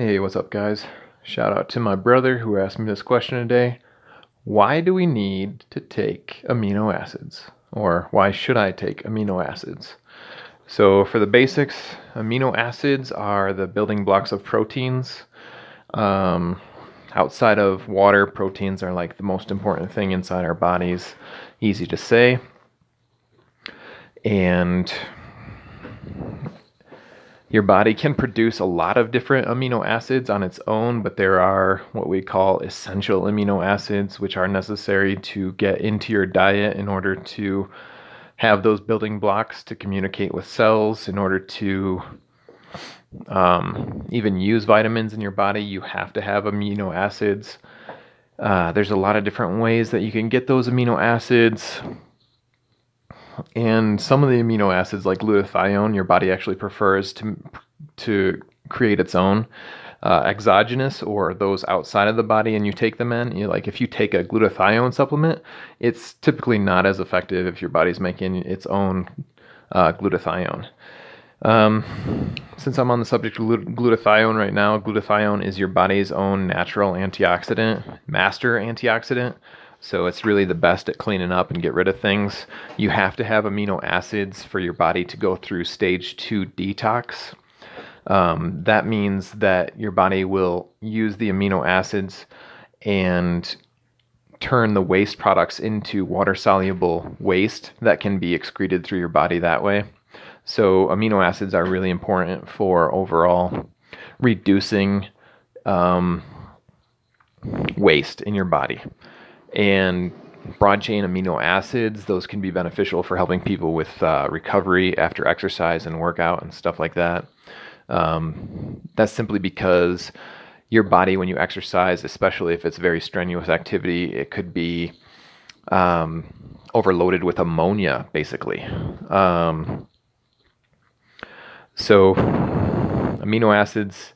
Hey, what's up, guys? Shout out to my brother who asked me this question today. Why do we need to take amino acids? Or why should I take amino acids? So, for the basics, amino acids are the building blocks of proteins. Um, Outside of water, proteins are like the most important thing inside our bodies. Easy to say. And your body can produce a lot of different amino acids on its own, but there are what we call essential amino acids, which are necessary to get into your diet in order to have those building blocks to communicate with cells. In order to even use vitamins in your body, you have to have amino acids. There's a lot of different ways that you can get those amino acids. And some of the amino acids, like glutathione, your body actually prefers to create its own exogenous, or those outside of the body, and you take them in. Like if you take a glutathione supplement, it's typically not as effective if your body's making its own glutathione. Since I'm on the subject of glutathione right now, glutathione is your body's own natural antioxidant, master antioxidant. So it's really the best at cleaning up and get rid of things. You have to have amino acids for your body to go through stage 2 detox. That means that your body will use the amino acids and turn the waste products into water-soluble waste that can be excreted through your body that way. So amino acids are really important for overall reducing waste in your body. And broad chain amino acids, those can be beneficial for helping people with recovery after exercise and workout and stuff like that. That's simply because your body, when you exercise, especially if it's very strenuous activity, it could be overloaded with ammonia, basically. So amino acids,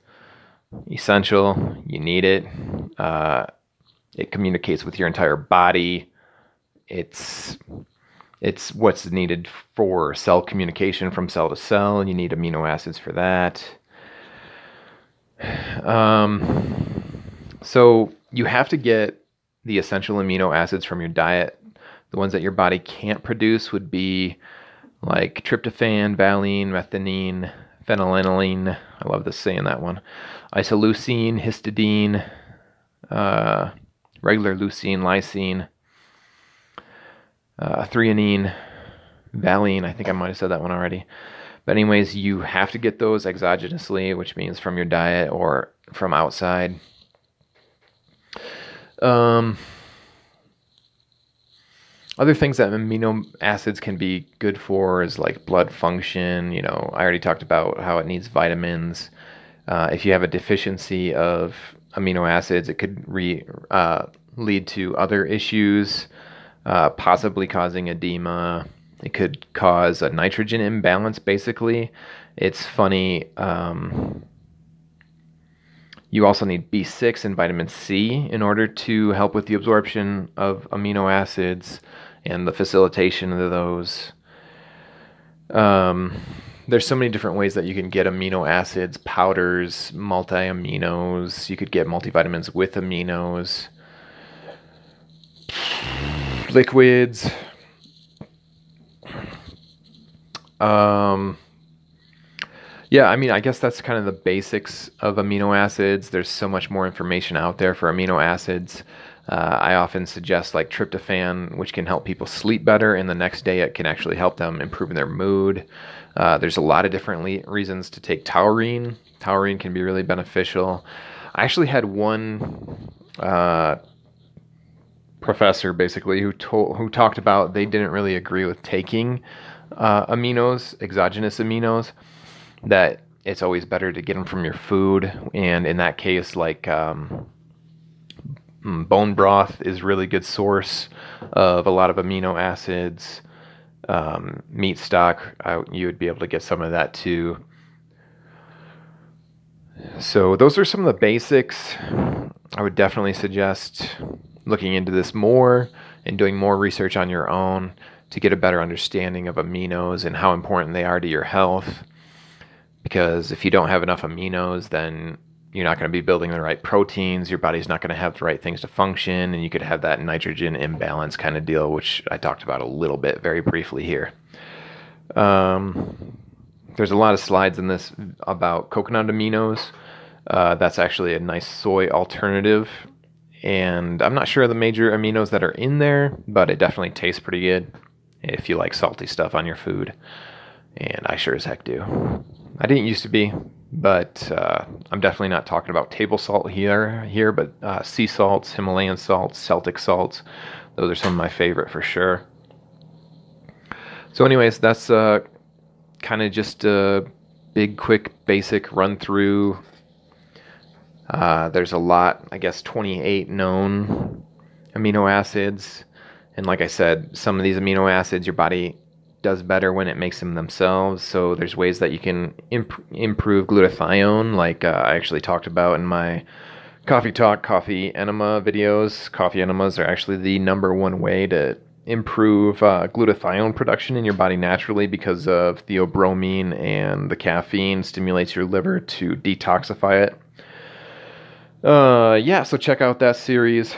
essential, you need it. It communicates with your entire body. It's what's needed for cell communication from cell to cell, and you need amino acids for that. So you have to get the essential amino acids from your diet. The ones that your body can't produce would be like tryptophan, valine, methionine, phenylalanine. I love this saying that one. Isoleucine, histidine, regular leucine, lysine, threonine, valine. I think I might have said that one already. But anyways, you have to get those exogenously, which means from your diet or from outside. Other things that amino acids can be good for is like blood function. I already talked about how it needs vitamins. If you have a deficiency of amino acids, it could lead to other issues, possibly causing edema. It could cause a nitrogen imbalance, basically. It's funny. You also need B6 and vitamin C in order to help with the absorption of amino acids and the facilitation of those. There's so many different ways that you can get amino acids, powders, multi-aminos. You could get multivitamins with aminos, liquids. Yeah, I guess that's kind of the basics of amino acids. There's so much more information out there for amino acids. I often suggest like tryptophan, which can help people sleep better, and the next day it can actually help them improve their mood. There's a lot of different reasons to take taurine. Taurine can be really beneficial. I actually had one professor basically who talked about they didn't really agree with taking aminos, exogenous aminos, that it's always better to get them from your food. And in that case, like bone broth is a really good source of a lot of amino acids. Meat stock, you would be able to get some of that too. So those are some of the basics. I would definitely suggest looking into this more and doing more research on your own to get a better understanding of aminos and how important they are to your health. Because if you don't have enough aminos, then you're not going to be building the right proteins. Your body's not going to have the right things to function, and you could have that nitrogen imbalance kind of deal, which I talked about a little bit very briefly here. There's a lot of slides in this about coconut aminos. That's actually a nice soy alternative, and I'm not sure of the major aminos that are in there, but it definitely tastes pretty good if you like salty stuff on your food, and I sure as heck do. I didn't used to be, but I'm definitely not talking about table salt here, but sea salts, Himalayan salts, Celtic salts, those are some of my favorite for sure. So anyways, that's kind of just a big, quick, basic run through. There's a lot, I guess 28 known amino acids. And like I said, some of these amino acids your body does better when it makes them themselves. So there's ways that you can improve glutathione, like I actually talked about in my Coffee Talk, Coffee Enema videos. Coffee enemas are actually the number one way to improve glutathione production in your body naturally, because of theobromine, and the caffeine stimulates your liver to detoxify it. Yeah, so check out that series.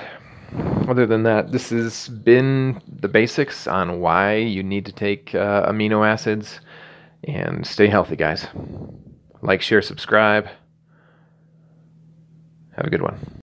Other than that, this has been the basics on why you need to take amino acids, and stay healthy, guys. Like, share, subscribe. Have a good one.